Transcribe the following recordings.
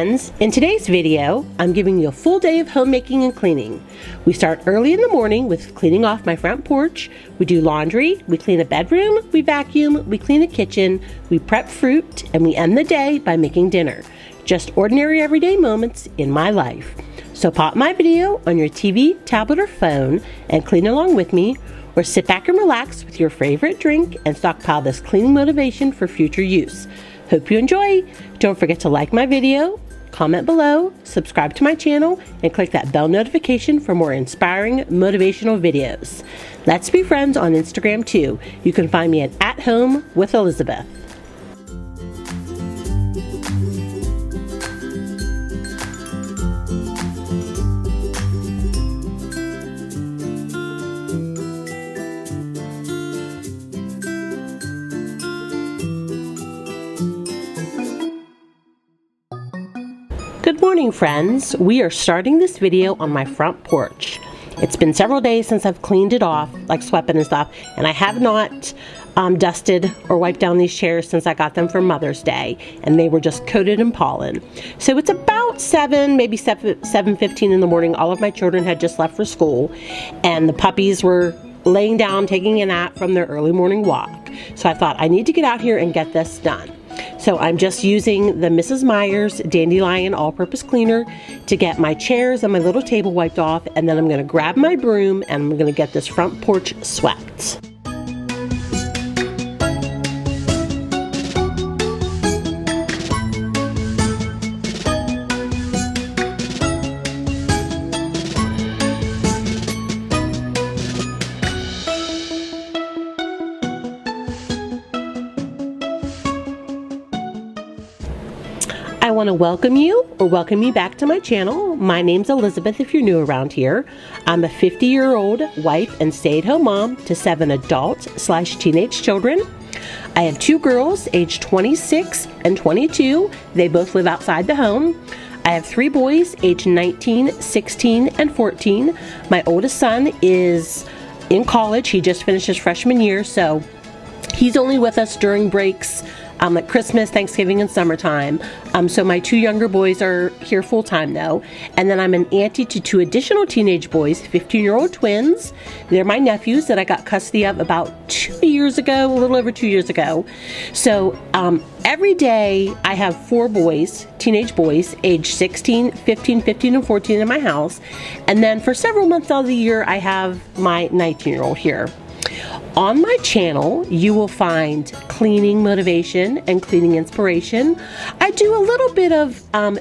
friends, in today's video, I'm giving you a full day of homemaking and cleaning. We start early in the morning with cleaning off my front porch. We do laundry, we clean a bedroom, we vacuum, we clean a kitchen, we prep fruit, and we end the day by making dinner. Just ordinary everyday moments in my life. So pop my video on your TV, tablet, or phone and clean along with me, or sit back and relax with your favorite drink and stockpile this cleaning motivation for future use. Hope you enjoy. Don't forget to like my video, comment below, subscribe to my channel, and click that bell notification for more inspiring motivational videos. Let's be friends on Instagram too. You can find me at Home with Elizabeth. Good morning, friends. We are starting this video on my front porch. It's been several days since I've cleaned it off, like sweeping and stuff, and I have not dusted or wiped down these chairs since I got them for Mother's Day, and they were just coated in pollen. So it's about 7:15 in the morning. All of my children had just left for school, and the puppies were laying down, taking a nap from their early morning walk. So I thought I need to get out here and get this done. So I'm just using the Mrs. Meyer's Dandelion All-Purpose Cleaner to get my chairs and my little table wiped off, and then I'm going to grab my broom and I'm going to get this front porch swept. I want to welcome you back to my channel. My name's Elizabeth if you're new around here. I'm a 50-year-old wife and stay-at-home mom to 7 adult/teenage children. I have 2 girls aged 26 and 22. They both live outside the home. I have 3 boys aged 19, 16, and 14. My oldest son is in college. He just finished his freshman year, so he's only with us during breaks like Christmas, Thanksgiving, and summertime. So my 2 younger boys are here full-time though. And then I'm an auntie to 2 additional teenage boys, 15-year-old twins. They're my nephews that I got custody of about 2 years ago, a little over 2 years ago. So every day I have 4 boys, teenage boys, age 16, 15, 15, and 14 in my house. And then for several months out of the year, I have my 19-year-old here. On my channel, you will find cleaning motivation and cleaning inspiration. I do a little bit of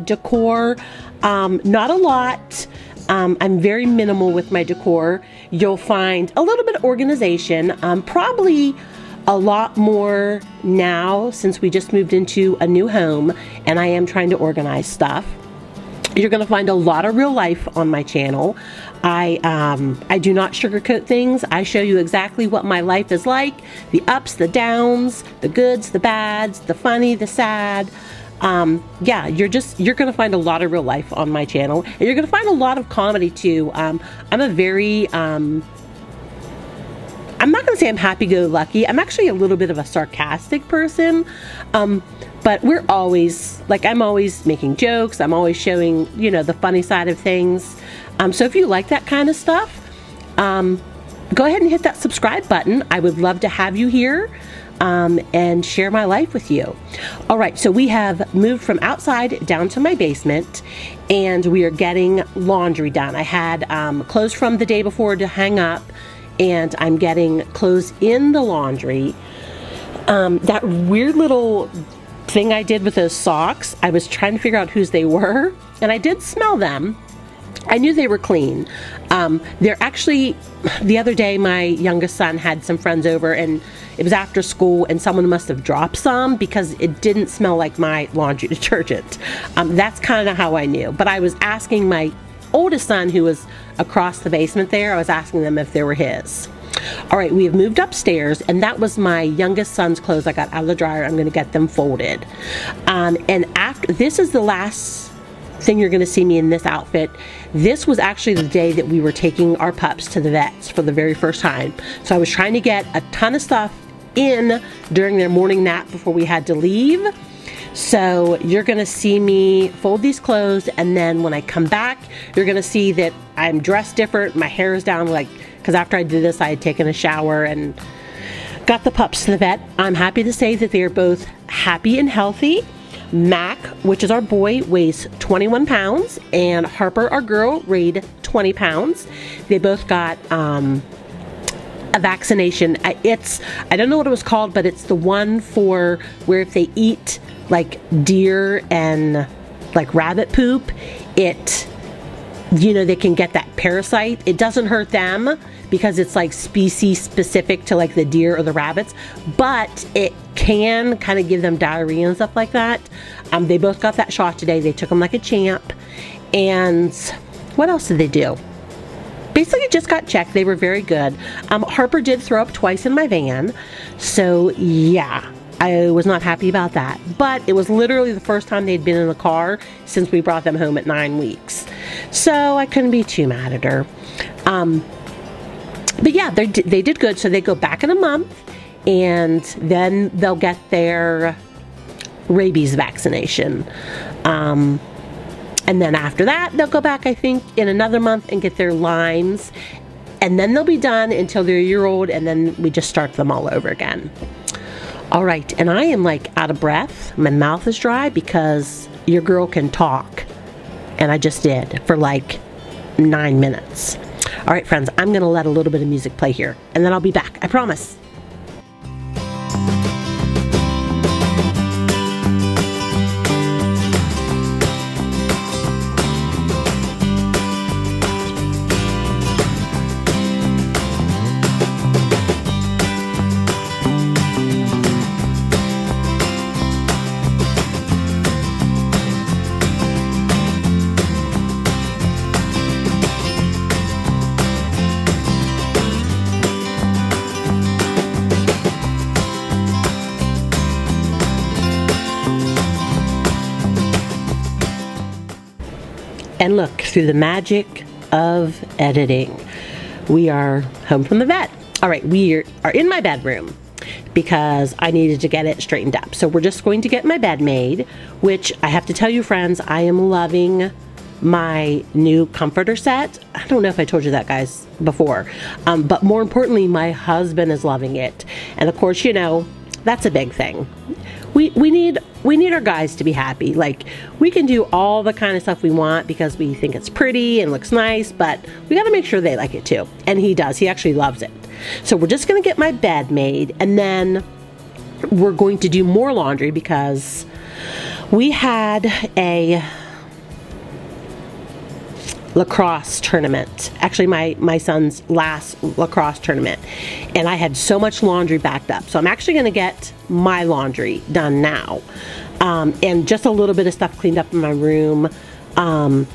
decor, not a lot. I'm very minimal with my decor. You'll find a little bit of organization, probably a lot more now since we just moved into a new home and I am trying to organize stuff. You're going to find a lot of real life on my channel. I do not sugarcoat things. I show you exactly what my life is like, the ups, the downs, the goods, the bads, the funny, the sad. Yeah, you're going to find a lot of real life on my channel, and you're going to find a lot of comedy too. I'm a very I'm not going to say I'm happy-go-lucky. I'm actually a little bit of a sarcastic person. But we're always, I'm always making jokes. I'm always showing, the funny side of things. So if you like that kind of stuff, go ahead and hit that subscribe button. I would love to have you here and share my life with you. All right, so we have moved from outside down to my basement, and we are getting laundry done. I had clothes from the day before to hang up, and I'm getting clothes in the laundry. That weird little thing I did with those socks, I was trying to figure out whose they were, and I did smell them. I knew they were clean. They're actually, the other day my youngest son had some friends over, and it was after school, and someone must have dropped some because it didn't smell like my laundry detergent. That's kind of how I knew. But I was asking my oldest son, who was across the basement there, I was asking them if they were his. All right, we have moved upstairs, and that was my youngest son's clothes I got out of the dryer. I'm going to get them folded. And after, this is the last thing you're going to see me in this outfit. This was actually the day that we were taking our pups to the vets for the very first time. So I was trying to get a ton of stuff in during their morning nap before we had to leave. So you're going to see me fold these clothes, and then when I come back, you're going to see that I'm dressed different. My hair is down, like, because after I did this, I had taken a shower and got the pups to the vet. I'm happy to say that they are both happy and healthy. Mac, which is our boy, weighs 21 pounds, and Harper, our girl, weighed 20 pounds. They both got a vaccination. I don't know what it was called, but it's the one for where if they eat like deer and like rabbit poop, they can get that parasite. It doesn't hurt them because it's like species specific to like the deer or the rabbits, but it can kind of give them diarrhea and stuff like that. They both got that shot today. They took them like a champ. And what else did they do? Basically just got checked. They were very good. Harper did throw up twice in my van. So yeah, I was not happy about that. But it was literally the first time they'd been in the car since we brought them home at 9 weeks. So I couldn't be too mad at her. But yeah, they did good. So they go back in a month, and then they'll get their rabies vaccination. And then after that, they'll go back, I think, in another month and get their Lyme's. And then they'll be done until they're a year old, and then we just start them all over again. All right, and I am like out of breath. My mouth is dry because your girl can talk. And I just did for like 9 minutes. All right, friends, I'm going to let a little bit of music play here, and then I'll be back. I promise. And look, through the magic of editing, we are home from the vet. All right, we are in my bedroom because I needed to get it straightened up. So we're just going to get my bed made, which I have to tell you, friends, I am loving my new comforter set. I don't know if I told you that, guys, before. But more importantly, my husband is loving it. And of course, that's a big thing. We need our guys to be happy. Like, we can do all the kind of stuff we want because we think it's pretty and looks nice, but we got to make sure they like it too. And he does. He actually loves it. So we're just going to get my bed made, and then we're going to do more laundry because we had a lacrosse tournament. Actually, my son's last lacrosse tournament, and I had so much laundry backed up. So I'm actually going to get my laundry done now, and just a little bit of stuff cleaned up in my room. I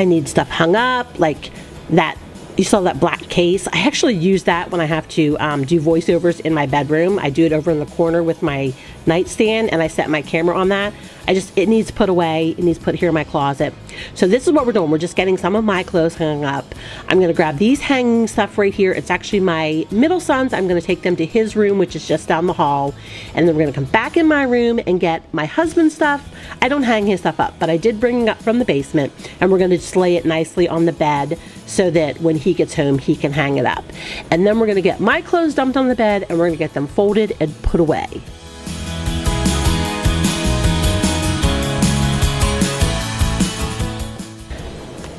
need stuff hung up, like that. You saw that black case. I actually use that when I have to do voiceovers in my bedroom. I do it over in the corner with my nightstand, and I set my camera on that. It needs put away. It needs put here in my closet. So this is what we're doing. We're just getting some of my clothes hung up. I'm going to grab these hanging stuff right here. It's actually my middle son's. I'm going to take them to his room, which is just down the hall. And then we're going to come back in my room and get my husband's stuff. I don't hang his stuff up, but I did bring it up from the basement. And we're going to just lay it nicely on the bed so that when he gets home, he can hang it up. And then we're going to get my clothes dumped on the bed, and we're going to get them folded and put away.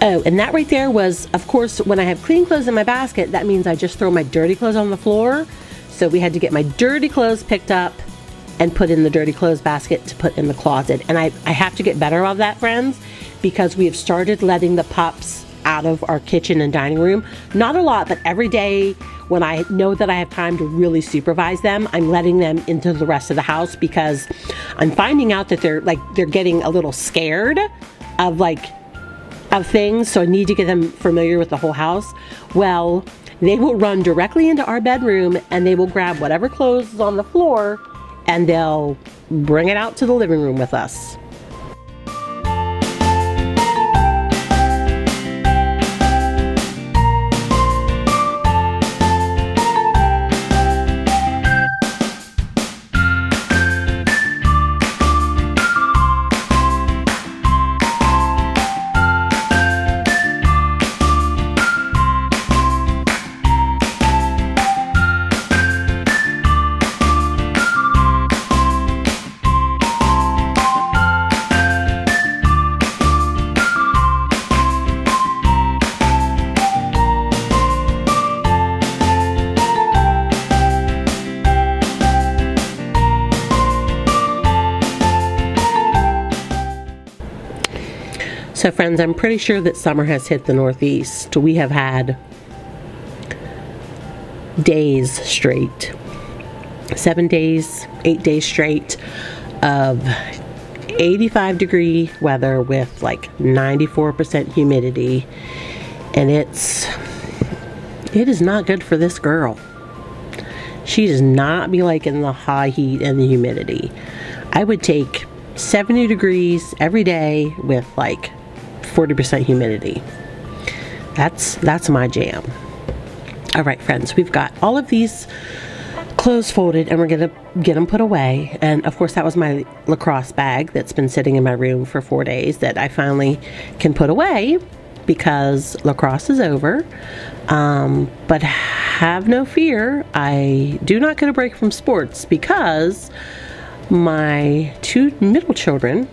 Oh, and that right there was, of course, when I have clean clothes in my basket, that means I just throw my dirty clothes on the floor. So we had to get my dirty clothes picked up and put in the dirty clothes basket to put in the closet. And I have to get better at that, friends, because we have started letting the pups out of our kitchen and dining room. Not a lot, but every day when I know that I have time to really supervise them, I'm letting them into the rest of the house because I'm finding out that they're getting a little scared of things, so I need to get them familiar with the whole house. Well, they will run directly into our bedroom and they will grab whatever clothes is on the floor and they'll bring it out to the living room with us. So friends, I'm pretty sure that summer has hit the Northeast. We have had days straight, 7 days, 8 days straight of 85-degree weather with like 94% humidity, and it is not good for this girl. She does not be liking the high heat and the humidity. I would take 70 degrees every day with like 40% humidity. That's my jam. All right, friends, we've got all of these clothes folded and we're gonna get them put away. And of course, that was my lacrosse bag that's been sitting in my room for 4 days that I finally can put away because lacrosse is over. But have no fear, I do not get a break from sports because my 2 middle children,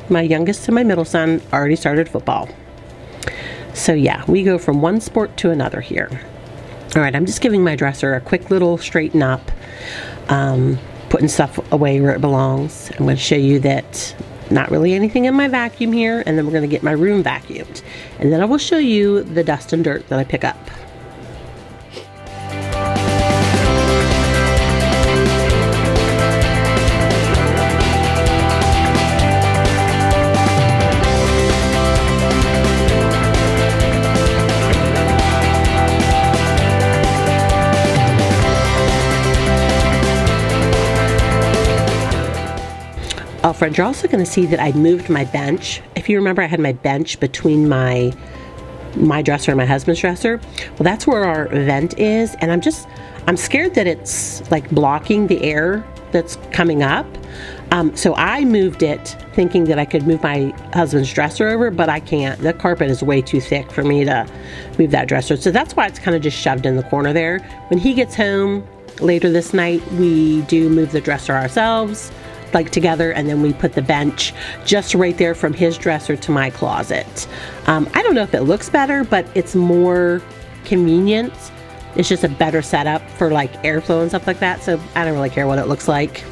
my youngest and my middle son, already started football. So yeah, we go from one sport to another here. All right, I'm just giving my dresser a quick little straighten up, putting stuff away where it belongs. I'm going to show you that not really anything in my vacuum here, and then we're going to get my room vacuumed. And then I will show you the dust and dirt that I pick up. Oh, friends, you're also going to see that I moved my bench. If you remember, I had my bench between my dresser and my husband's dresser. Well, that's where our vent is, and I'm scared that it's like blocking the air that's coming up. So I moved it thinking that I could move my husband's dresser over, but I can't. The carpet is way too thick for me to move that dresser. So that's why it's kind of just shoved in the corner there. When he gets home later this night, we do move the dresser ourselves, like together, and then we put the bench just right there from his dresser to my closet. I don't know if it looks better, but it's more convenient. It's just a better setup for like airflow and stuff like that, so I don't really care what it looks like.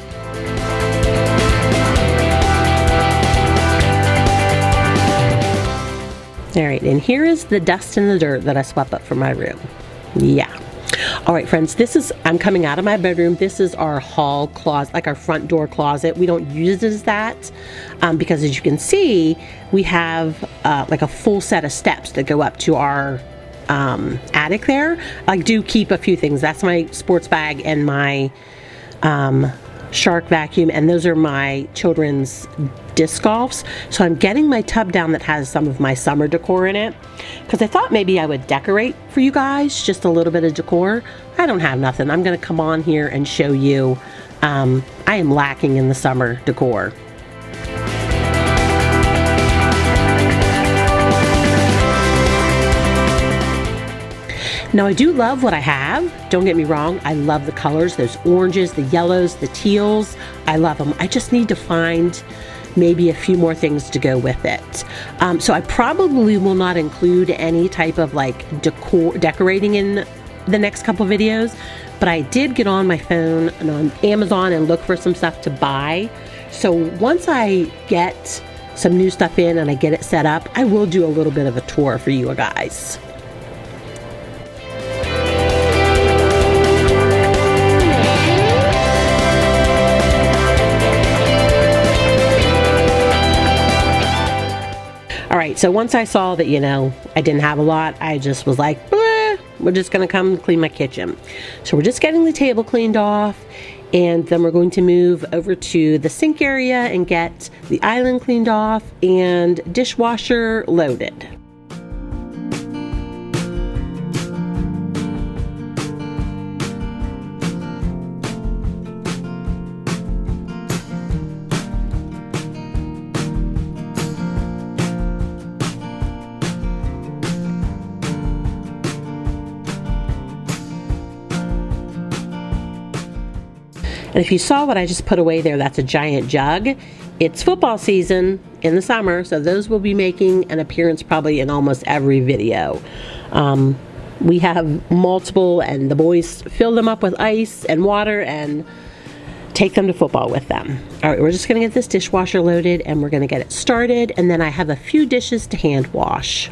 All right, and here is the dust and the dirt that I swept up from my room. Yeah. All right, friends, I'm coming out of my bedroom. This is our hall closet, like our front door closet. We don't use it as that because, as you can see, we have like a full set of steps that go up to our attic there. I do keep a few things. That's my sports bag and my shark vacuum, and those are my children's disc golfs. So I'm getting my tub down that has some of my summer decor in it because I thought maybe I would decorate for you guys, just a little bit of decor. I don't have nothing. I'm going to come on here and show you. I am lacking in the summer decor. Now, I do love what I have. Don't get me wrong. I love the colors, those oranges, the yellows, the teals. I love them. I just need to find maybe a few more things to go with it. So I probably will not include any type of like decorating in the next couple videos, but I did get on my phone and on Amazon and look for some stuff to buy. So once I get some new stuff in and I get it set up, I will do a little bit of a tour for you guys. All right, so once I saw that, I didn't have a lot, I just was like, bleh, we're just gonna come clean my kitchen. So we're just getting the table cleaned off, and then we're going to move over to the sink area and get the island cleaned off and dishwasher loaded. And if you saw what I just put away there, that's a giant jug. It's football season in the summer, so those will be making an appearance probably in almost every video. We have multiple, and the boys fill them up with ice and water and take them to football with them. All right, we're just gonna get this dishwasher loaded and we're gonna get it started, and then I have a few dishes to hand wash.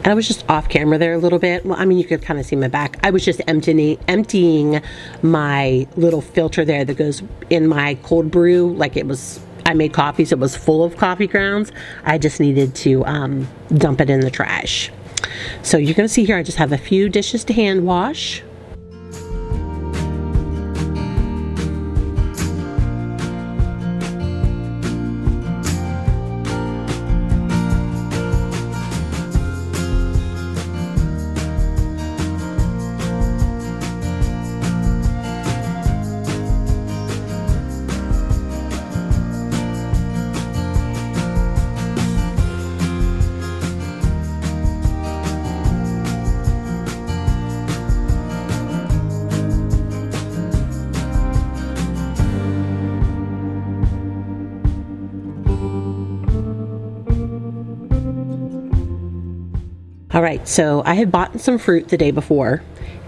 I was just off camera there a little bit. Well, I mean, you could kind of see my back. I was just emptying my little filter there that goes in my cold brew. Like I made coffee, so it was full of coffee grounds. I just needed to dump it in the trash. So you're gonna see here, I just have a few dishes to hand wash. All right, so I had bought some fruit the day before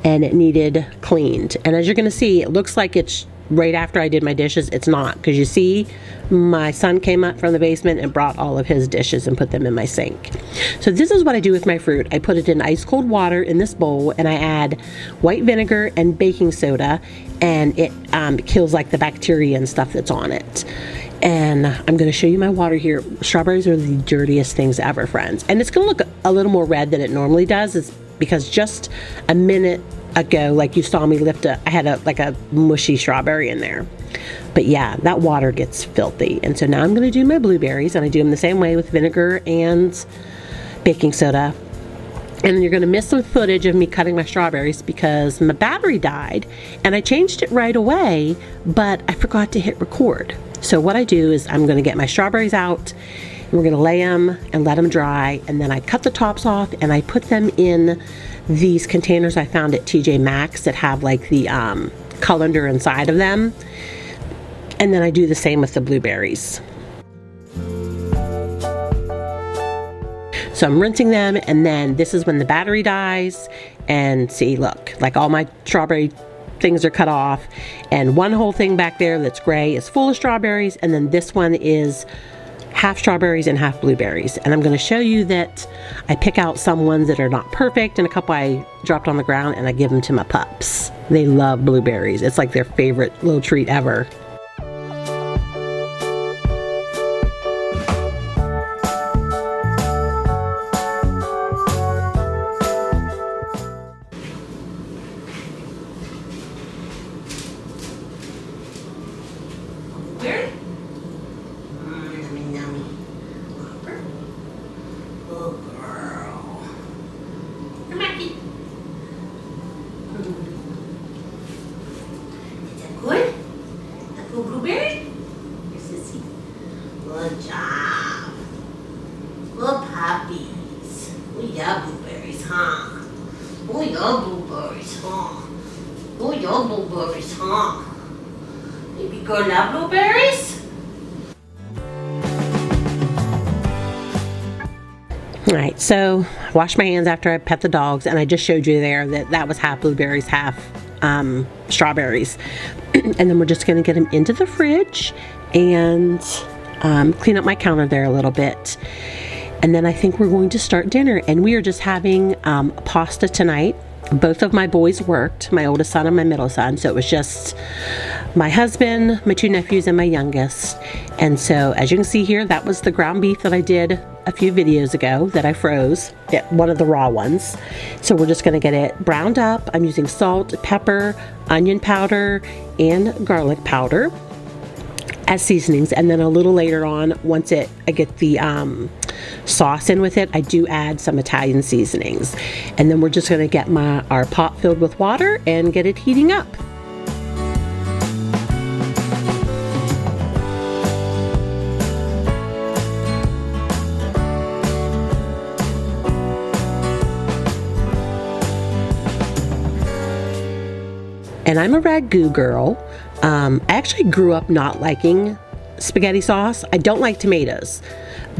and it needed cleaned. And as you're gonna see, it looks like it's right after I did my dishes. It's not, because you see my son came up from the basement and brought all of his dishes and put them in my sink. So this is what I do with my fruit. I put it in ice cold water in this bowl and I add white vinegar and baking soda, and it kills like the bacteria and stuff that's on it. And I'm going to show you my water here. Strawberries are the dirtiest things ever, friends. And it's going to look a little more red than it normally does. It's because just a minute ago, like you saw me lift I had a mushy strawberry in there. But yeah, that water gets filthy. And so now I'm going to do my blueberries, and I do them the same way with vinegar and baking soda. And then you're going to miss some footage of me cutting my strawberries because my battery died and I changed it right away, but I forgot to hit record. So what I do is I'm going to get my strawberries out and we're going to lay them and let them dry, and then I cut the tops off and I put them in these containers I found at TJ Maxx that have like the colander inside of them. And then I do the same with the blueberries. So I'm rinsing them, and then this is when the battery dies, and see, look, like all my strawberry things are cut off, and one whole thing back there that's gray is full of strawberries, and then this one is half strawberries and half blueberries. And I'm going to show you that I pick out some ones that are not perfect, and a couple I dropped on the ground, and I give them to my pups. They love blueberries. It's like their favorite little treat ever. Blueberry? Your sissy. Good job. Good puppies. Oh yeah, blueberries, huh? Oh yeah, blueberries, huh? Oh yeah, blueberries, huh? Baby girl love blueberries? All right, so I washed my hands after I pet the dogs, and I just showed you there that was half blueberries, half strawberries. And then we're just going to get them into the fridge and clean up my counter there a little bit. And then I think we're going to start dinner, and we are just having pasta tonight. Both of my boys worked, my oldest son and my middle son, so it was just my husband, my two nephews, and my youngest. And so as you can see here, that was the ground beef that I did a few videos ago that I froze, one of the raw ones. So we're just going to get it browned up. I'm using salt, pepper, onion powder, and garlic powder as seasonings. And then a little later on, once I get the sauce in with it, I do add some Italian seasonings. And then we're just going to get our pot filled with water and get it heating up. And I'm a ragu girl. I actually grew up not liking spaghetti sauce. I don't like tomatoes,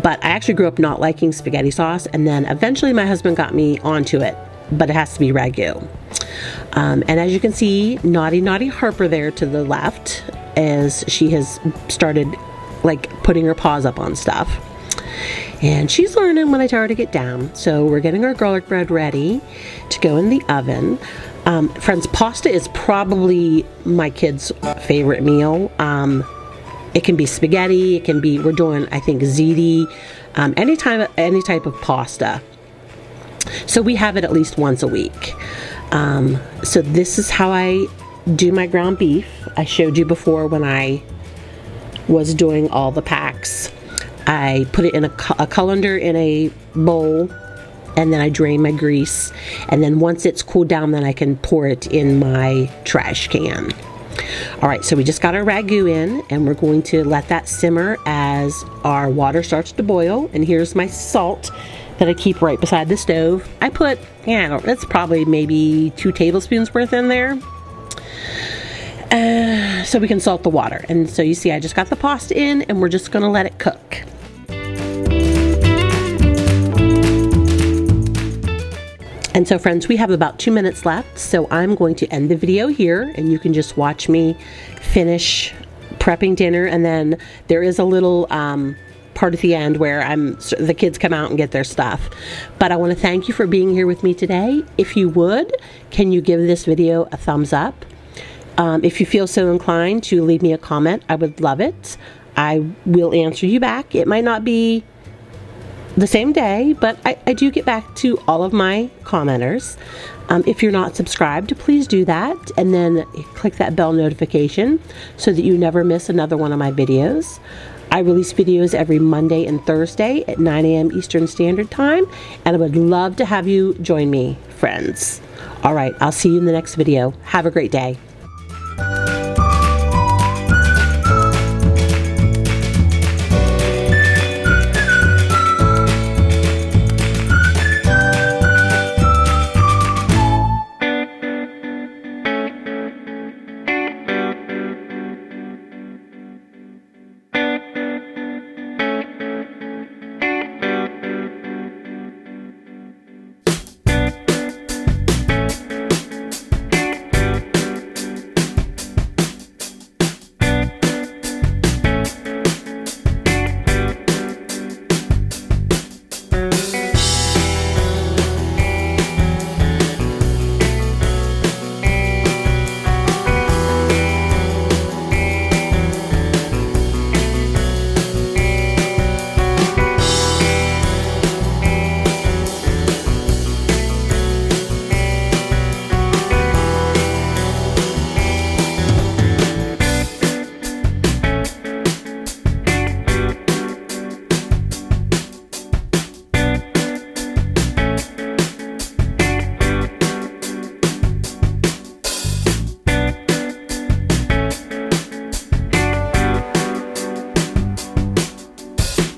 but I actually grew up not liking spaghetti sauce, and then eventually my husband got me onto it, but it has to be ragu. And as you can see, naughty Harper there to the left, as she has started like putting her paws up on stuff. And she's learning when I tell her to get down. So we're getting our garlic bread ready to go in the oven. Friends, pasta is probably my kids' favorite meal. It can be spaghetti, it can be, we're doing, I think, ziti, any type of pasta. So we have it at least once a week. So this is how I do my ground beef. I showed you before when I was doing all the packs. I put it in a colander in a bowl, and then I drain my grease, and then once it's cooled down, then I can pour it in my trash can. Alright, so we just got our ragu in, and we're going to let that simmer as our water starts to boil. And here's my salt that I keep right beside the stove. I put, it's probably maybe 2 tablespoons worth in there, so we can salt the water. And so you see I just got the pasta in, and we're just going to let it cook. And so friends, we have about 2 minutes left, so I'm going to end the video here, and you can just watch me finish prepping dinner. And then there is a little part at the end where the kids come out and get their stuff. But I want to thank you for being here with me today. If you would, can you give this video a thumbs up? If you feel so inclined to leave me a comment, I would love it. I will answer you back. It might not be the same day, but I do get back to all of my commenters. If you're not subscribed, please do that, and then click that bell notification so that you never miss another one of my videos. I release videos every Monday and Thursday at 9 a.m. Eastern Standard Time, and I would love to have you join me, friends. All right, I'll see you in the next video. Have a great day.